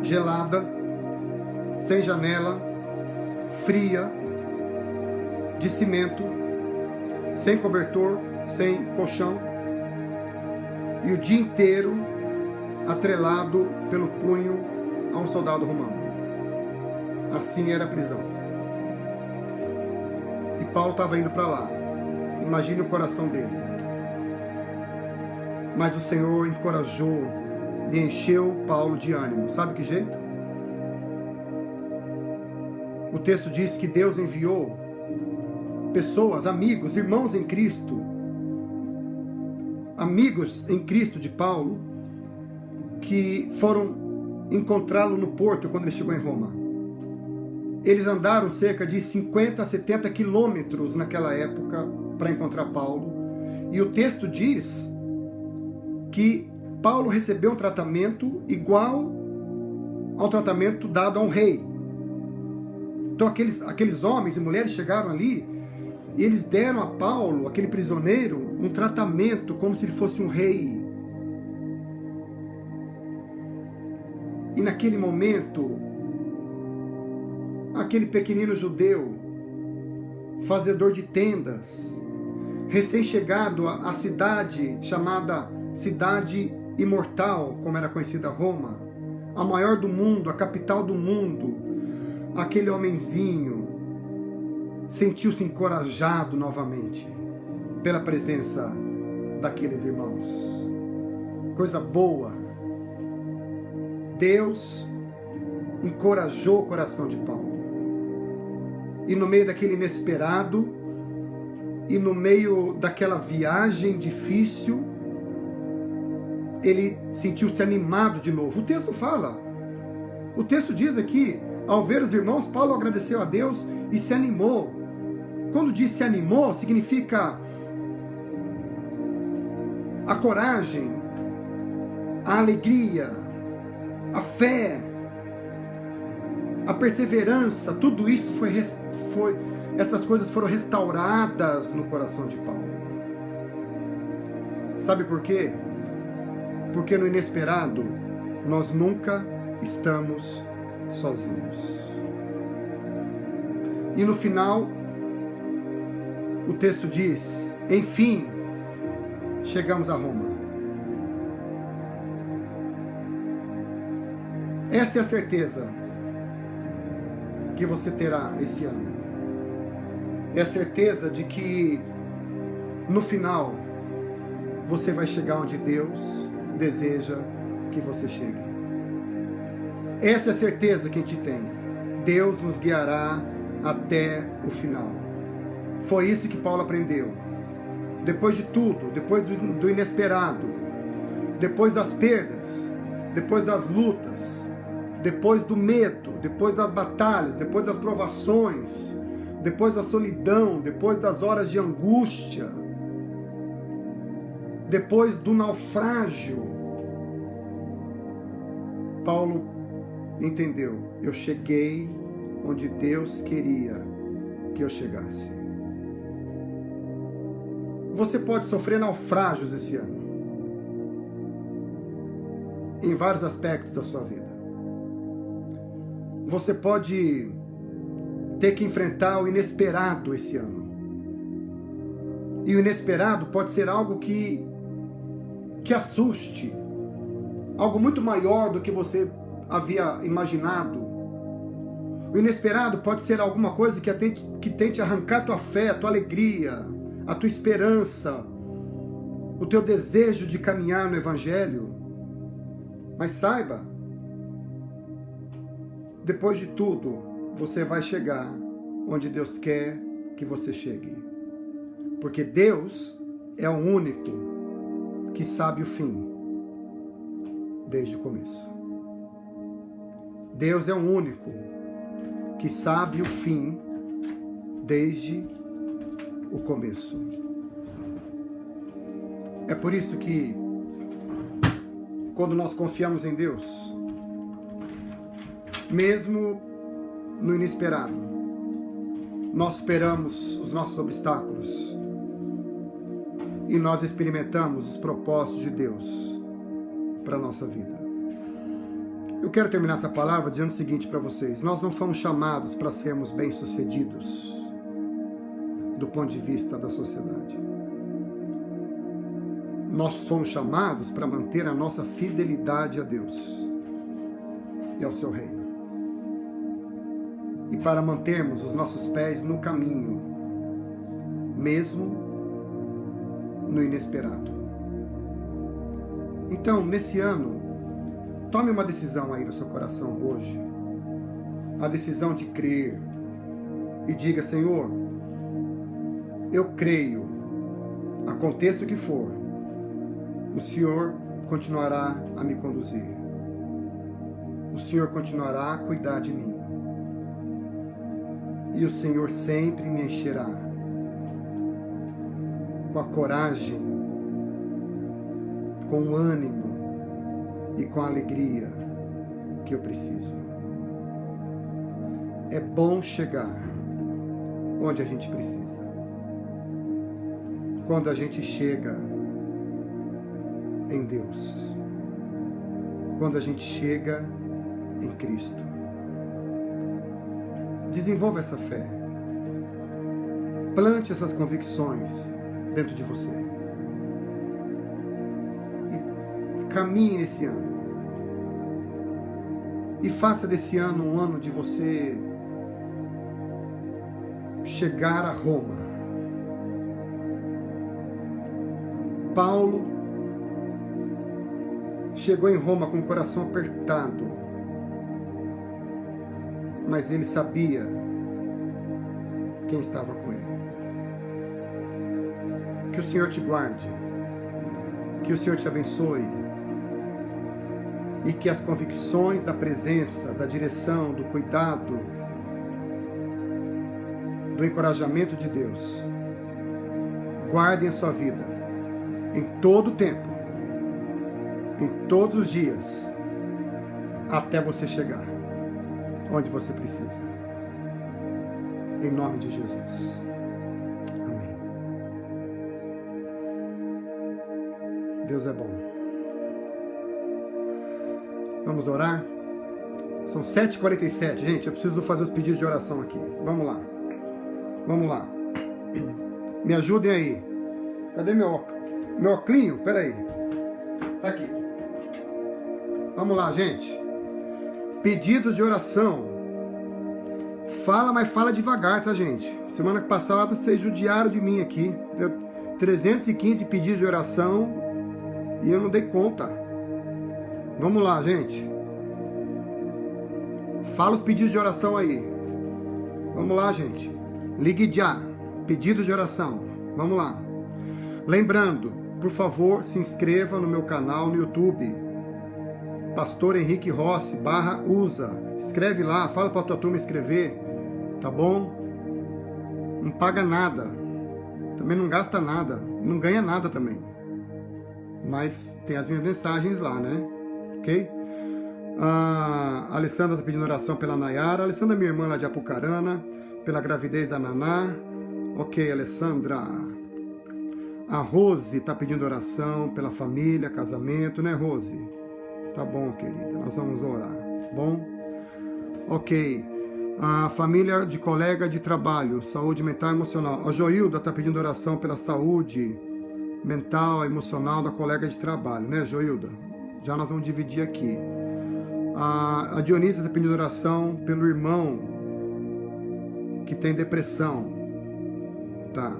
gelada, sem janela, fria, de cimento, sem cobertor, sem colchão, e o dia inteiro atrelado pelo punho a um soldado romano. Assim era a prisão. E Paulo estava indo para lá. Imagine o coração dele. Mas o Senhor encorajou e encheu Paulo de ânimo. Sabe que jeito? O texto diz que Deus enviou pessoas, amigos, irmãos em Cristo, amigos em Cristo de Paulo, que foram encontrá-lo no porto quando ele chegou em Roma. Eles andaram cerca de 50 a 70 quilômetros naquela época para encontrar Paulo. E o texto diz que Paulo recebeu um tratamento igual ao tratamento dado a um rei. Então aqueles homens e mulheres chegaram ali e eles deram a Paulo, aquele prisioneiro, um tratamento como se ele fosse um rei. E naquele momento, aquele pequenino judeu, fazedor de tendas, recém-chegado à cidade chamada Cidade Imortal, como era conhecida Roma, a maior do mundo, a capital do mundo, aquele homenzinho sentiu-se encorajado novamente pela presença daqueles irmãos. Coisa boa. Deus encorajou o coração de Paulo. E no meio daquele inesperado, e no meio daquela viagem difícil, ele sentiu-se animado de novo. O texto fala, o texto diz aqui, ao ver os irmãos, Paulo agradeceu a Deus e se animou. Quando diz se animou, significa a coragem, a alegria, a fé, a perseverança, tudo isso essas coisas foram restauradas no coração de Paulo. Sabe por quê? Porque no inesperado nós nunca estamos sozinhos. E no final, o texto diz: enfim, chegamos a Roma. Esta é a certeza que você terá esse ano. É a certeza de que no final você vai chegar onde Deus deseja que você chegue. Essa é a certeza que a gente tem. Deus nos guiará até o final. Foi isso que Paulo aprendeu. Depois de tudo, depois do inesperado, depois das perdas, depois das lutas, depois do medo, depois das batalhas, depois das provações, depois da solidão, depois das horas de angústia, depois do naufrágio, Paulo entendeu: eu cheguei onde Deus queria que eu chegasse. Você pode sofrer naufrágios esse ano, em vários aspectos da sua vida. Você pode ter que enfrentar o inesperado esse ano. E o inesperado pode ser algo que te assuste, algo muito maior do que você havia imaginado. O inesperado pode ser alguma coisa que tente arrancar tua fé, tua alegria, a tua esperança, o teu desejo de caminhar no Evangelho. Mas saiba, depois de tudo, você vai chegar onde Deus quer que você chegue. Porque Deus é o único que sabe o fim desde o começo. Deus é o único que sabe o fim desde o começo. É por isso que, quando nós confiamos em Deus, mesmo no inesperado, nós superamos os nossos obstáculos e nós experimentamos os propósitos de Deus para a nossa vida. Eu quero terminar essa palavra dizendo o seguinte para vocês. Nós não fomos chamados para sermos bem-sucedidos do ponto de vista da sociedade. Nós fomos chamados para manter a nossa fidelidade a Deus e ao seu reino. E para mantermos os nossos pés no caminho, mesmo no inesperado. Então, nesse ano, tome uma decisão aí no seu coração hoje. A decisão de crer. E diga, Senhor, eu creio, aconteça o que for, o Senhor continuará a me conduzir. O Senhor continuará a cuidar de mim. E o Senhor sempre me encherá com a coragem, com o ânimo e com a alegria que eu preciso. É bom chegar onde a gente precisa. Quando a gente chega em Deus. Quando a gente chega em Cristo. Desenvolva essa fé. Plante essas convicções dentro de você. E caminhe nesse ano. E faça desse ano um ano de você chegar a Roma. Paulo chegou em Roma com o coração apertado, mas ele sabia quem estava com ele. Que o Senhor te guarde, que o Senhor te abençoe e que as convicções da presença, da direção, do cuidado, do encorajamento de Deus guardem a sua vida em todo o tempo, em todos os dias, até você chegar onde você precisa. Em nome de Jesus. Amém. Deus é bom. Vamos orar? São 7h47, gente. Eu preciso fazer os pedidos de oração aqui. Vamos lá. Vamos lá. Me ajudem aí. Cadê meu óculos? Peraí. Tá aqui. Vamos lá, gente. Pedidos de oração. Fala, mas fala devagar, tá, gente? Semana passada vocês judiaram de mim aqui. Deu 315 pedidos de oração e eu não dei conta. Vamos lá, gente. Fala os pedidos de oração aí. Vamos lá, gente. Ligue já. Pedidos de oração. Vamos lá. Lembrando, por favor, se inscreva no meu canal no YouTube. Pastor Henrique Rossi /usa. Escreve lá, fala pra tua turma escrever. Tá bom? Não paga nada. Também não gasta nada. Não ganha nada também. Mas tem as minhas mensagens lá, né? Ok? A Alessandra está pedindo oração pela Nayara. A Alessandra é minha irmã lá de Apucarana. Pela gravidez da Naná. Ok, Alessandra. A Rose está pedindo oração pela família, casamento, né, Rose? Tá bom, querida. Nós vamos orar. Tá bom? Ok. A família de colega de trabalho, saúde mental e emocional. A Joilda está pedindo oração pela saúde mental e emocional da colega de trabalho, né, Joilda? Já nós vamos dividir aqui. A Dionísia está pedindo oração pelo irmão que tem depressão. Tá.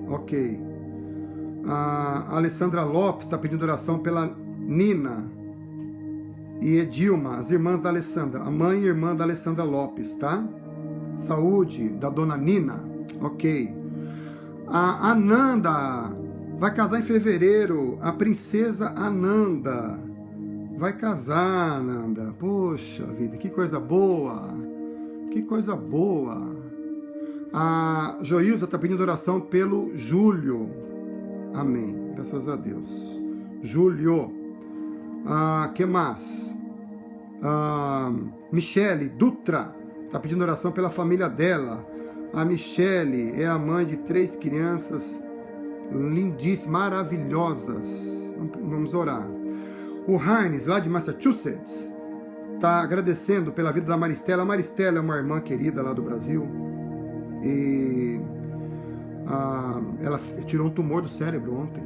Ok. A Alessandra Lopes está pedindo oração pela Nina e Edilma, as irmãs da Alessandra, a mãe e irmã da Alessandra Lopes, tá? Saúde da dona Nina. Ok. A Ananda vai casar em fevereiro. A princesa Ananda vai casar, Ananda. Poxa vida, que coisa boa. Que coisa boa. A Joilza está pedindo oração pelo Júlio. Amém. Graças a Deus. Júlio. Que mais? Michele Dutra está pedindo oração pela família dela. A Michele é a mãe de 3 crianças lindíssimas, maravilhosas. Vamos orar. O Heinz, lá de Massachusetts, está agradecendo pela vida da Maristela. A Maristela é uma irmã querida lá do Brasil. E ela tirou um tumor do cérebro ontem,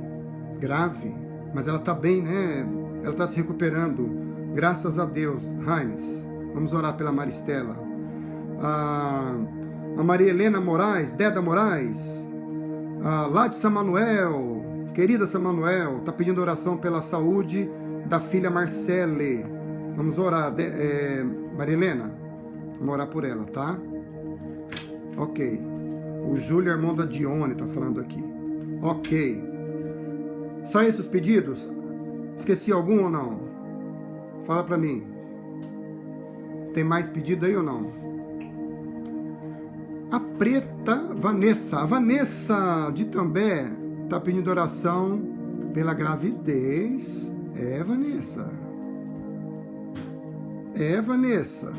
grave, mas ela está bem, né? Ela está se recuperando, graças a Deus. Raines, vamos orar pela Maristela. A Maria Helena Moraes, Deda Moraes, lá de São Manuel, querida São Manuel, está pedindo oração pela saúde da filha Marcele. Vamos orar, Maria Helena, vamos orar por ela, tá? Ok. O Júlio, irmão da Dione, está falando aqui. Ok. Só esses pedidos? Esqueci algum ou não? Fala para mim. Tem mais pedido aí ou não? A Preta Vanessa. A Vanessa de També está pedindo oração pela gravidez. Vanessa. Vanessa.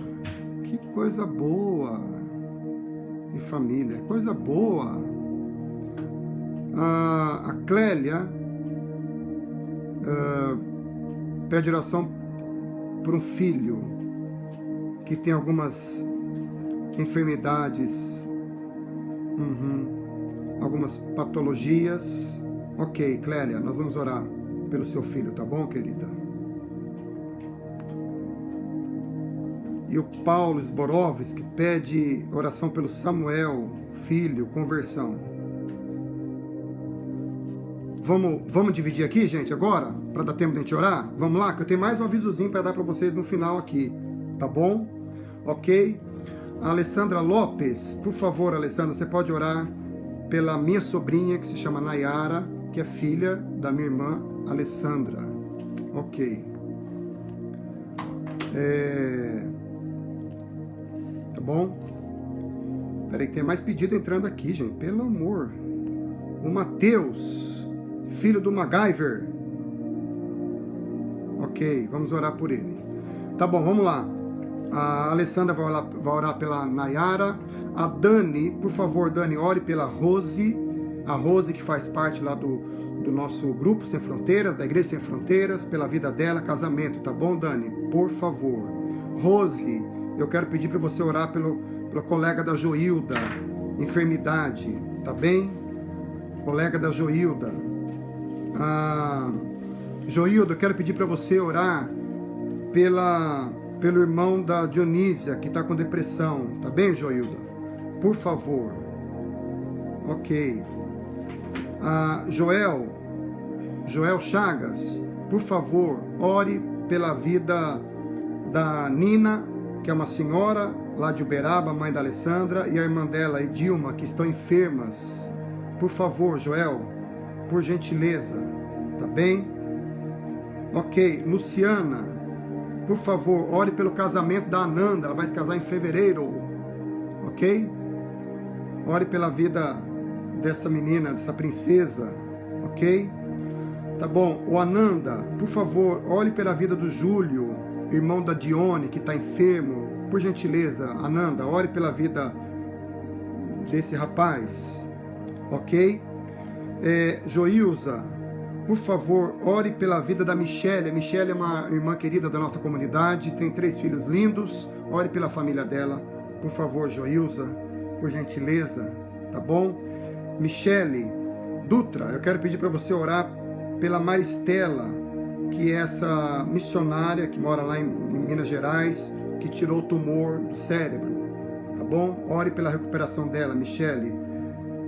Que coisa boa. E família. Coisa boa. A Clélia pede oração por um filho que tem algumas enfermidades, algumas patologias. Ok, Clélia, nós vamos orar pelo seu filho, tá bom, querida? E o Paulo Zborovski pede oração pelo Samuel, filho, conversão. Vamos dividir aqui, gente, agora? Para dar tempo de a gente orar? Vamos lá, que eu tenho mais um avisozinho para dar para vocês no final aqui, tá bom? Ok? A Alessandra Lopes, por favor, Alessandra, você pode orar pela minha sobrinha, que se chama Nayara, que é filha da minha irmã Alessandra. Ok. Tá bom? Peraí, tem mais pedido entrando aqui, gente. Pelo amor. O Matheus, filho do MacGyver. Ok, vamos orar por ele. Tá bom, vamos lá. A Alessandra vai orar pela Nayara. A Dani, por favor, Dani, ore pela Rose. A Rose, que faz parte lá do nosso grupo Sem Fronteiras, da Igreja Sem Fronteiras, pela vida dela, casamento, tá bom, Dani? Por favor. Rose, eu quero pedir para você orar pela colega da Joilda, enfermidade, tá bem? Colega da Joilda. Joilda, eu quero pedir para você orar pelo irmão da Dionísia, que está com depressão, tá bem, Joilda? Por favor. Ok. Joel Chagas, por favor, ore pela vida da Nina, que é uma senhora lá de Uberaba, mãe da Alessandra, e a irmã dela, Edilma, que estão enfermas. Por favor, Joel, por gentileza, tá bem? Ok, Luciana, por favor, ore pelo casamento da Ananda, ela vai se casar em fevereiro, ok? Ore pela vida dessa menina, dessa princesa, ok? Tá bom, o Ananda, por favor, ore pela vida do Júlio, irmão da Dione, que está enfermo, por gentileza, Ananda, ore pela vida desse rapaz, ok? Joilza, por favor, ore pela vida da Michele. A Michele é uma irmã querida da nossa comunidade, tem 3 filhos lindos, ore pela família dela, por favor, Joilza, por gentileza, tá bom? Michele Dutra, eu quero pedir para você orar pela Maristela, que é essa missionária que mora lá em Minas Gerais, que tirou o tumor do cérebro, tá bom? Ore pela recuperação dela, Michele,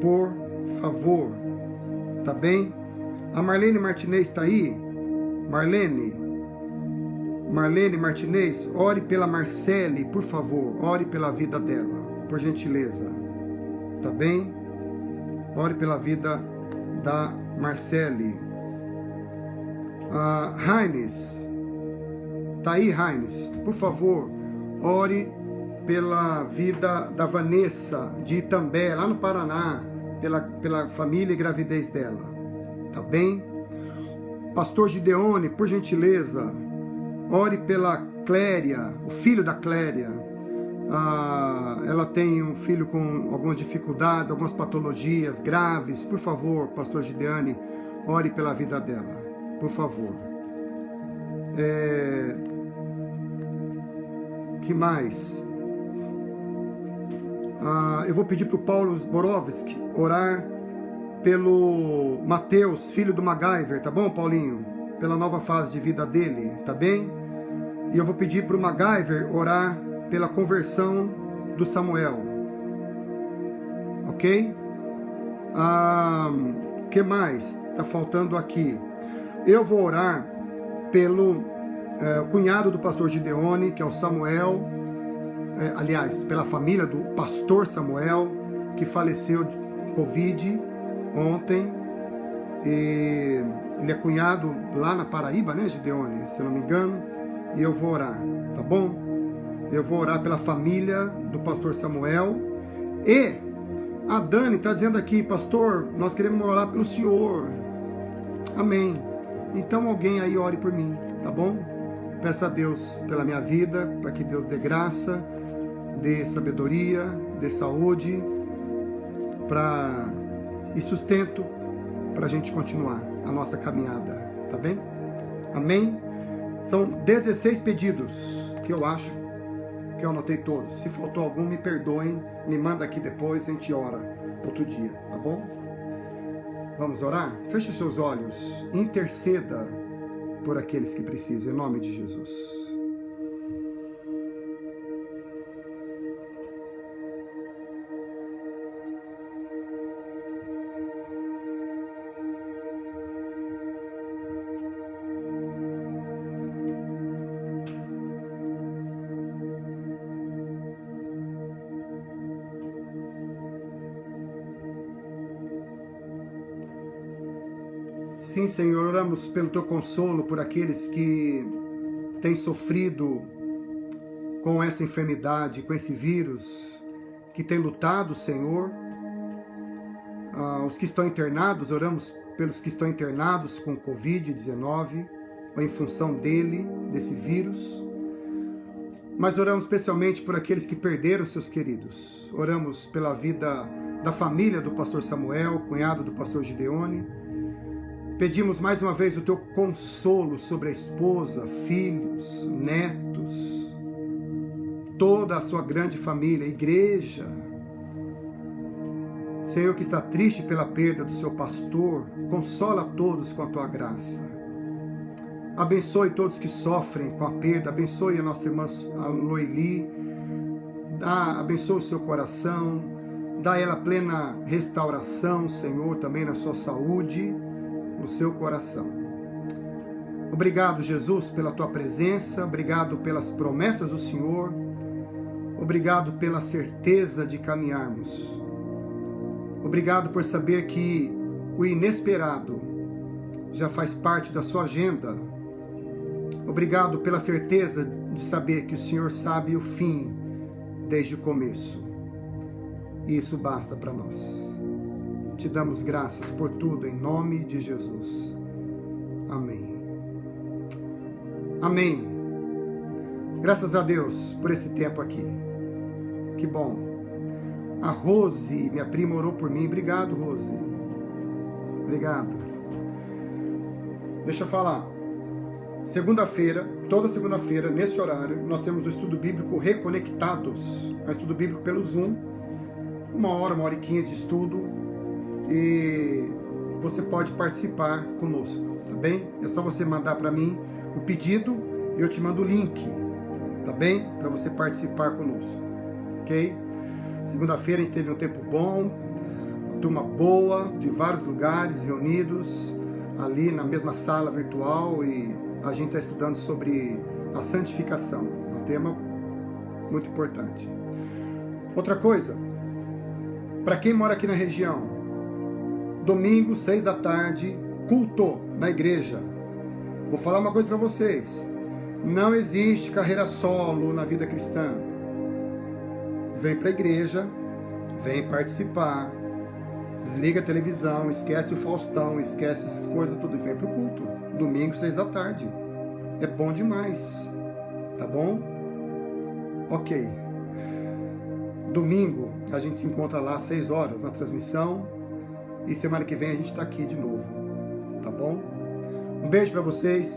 por favor, tá bem? A Marlene Martinez está aí? Marlene Martinez, ore pela Marcele, por favor, ore pela vida dela, por gentileza, tá bem? Ore pela vida da Marcele. Raines, tá aí, Raines? Por favor, ore pela vida da Vanessa de Itambé, lá no Paraná, pela família e gravidez dela, tá bem? Pastor Gideone, por gentileza, ore pela Cléria, o filho da Cléria. Ela tem um filho com algumas dificuldades, algumas patologias graves. Por favor, pastor Gideone, ore pela vida dela, por favor. Que mais? Eu vou pedir para o Paulo Borovski orar pelo Mateus, filho do MacGyver, tá bom, Paulinho? Pela nova fase de vida dele, tá bem? E eu vou pedir para o MacGyver orar pela conversão do Samuel, ok? Que mais? Tá faltando aqui. Eu vou orar pelo cunhado do pastor Gideone, que é o Samuel, aliás, pela família do pastor Samuel, que faleceu de Covid ontem. E ele é cunhado lá na Paraíba, né, Gideone? Se eu não me engano. E eu vou orar, tá bom? Eu vou orar pela família do pastor Samuel. E a Dani está dizendo aqui, pastor, nós queremos orar pelo senhor. Amém. Então alguém aí ore por mim, tá bom? Peça a Deus pela minha vida, para que Deus dê graça, dê sabedoria, dê saúde e sustento para a gente continuar a nossa caminhada, tá bem? Amém? São 16 pedidos que eu acho que eu anotei todos. Se faltou algum, me perdoem, me manda aqui depois, a gente ora outro dia, tá bom? Vamos orar? Feche os seus olhos, interceda por aqueles que precisam, em nome de Jesus. Sim, Senhor, oramos pelo Teu consolo por aqueles que têm sofrido com essa enfermidade, com esse vírus, que têm lutado, Senhor. Os que estão internados, oramos pelos que estão internados com Covid-19, ou em função desse vírus. Mas oramos especialmente por aqueles que perderam seus queridos. Oramos pela vida da família do pastor Samuel, cunhado do pastor Gideone. Pedimos mais uma vez o Teu consolo sobre a esposa, filhos, netos, toda a sua grande família, a igreja. Senhor, que está triste pela perda do seu pastor, consola todos com a Tua graça. Abençoe todos que sofrem com a perda, abençoe a nossa irmã Loeli, abençoe o seu coração, dá a ela plena restauração, Senhor, também na sua saúde, no seu coração. Obrigado, Jesus, pela Tua presença, obrigado pelas promessas do Senhor, obrigado pela certeza de caminharmos, obrigado por saber que o inesperado já faz parte da sua agenda, obrigado pela certeza de saber que o Senhor sabe o fim desde o começo, e isso basta para nós. Te damos graças por tudo, em nome de Jesus. Amém. Amém. Graças a Deus por esse tempo aqui. Que bom. A Rose, minha prima, orou por mim. Obrigado, Rose. Obrigado. Deixa eu falar. Segunda-feira, toda segunda-feira, nesse horário, nós temos o estudo bíblico Reconectados. É um estudo bíblico pelo Zoom. 1 hora e 15 de estudo. E você pode participar conosco, tá bem? É só você mandar para mim o pedido e eu te mando o link, tá bem? Para você participar conosco, ok? Segunda-feira a gente teve um tempo bom, uma turma boa, de vários lugares reunidos, ali na mesma sala virtual, e a gente está estudando sobre a santificação, é um tema muito importante. Outra coisa, para quem mora aqui na região, domingo, 6 da tarde, culto na igreja. Vou falar uma coisa para vocês. Não existe carreira solo na vida cristã. Vem para a igreja, vem participar, desliga a televisão, esquece o Faustão, esquece essas coisas tudo e vem para o culto. Domingo, 6 da tarde. É bom demais. Tá bom? Ok. Domingo, a gente se encontra lá às 6 horas na transmissão. E semana que vem a gente está aqui de novo, tá bom? Um beijo para vocês,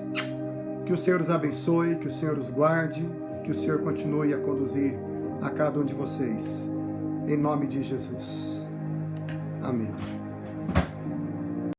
que o Senhor os abençoe, que o Senhor os guarde, Que o Senhor continue a conduzir a cada um de vocês. Em nome de Jesus. Amém.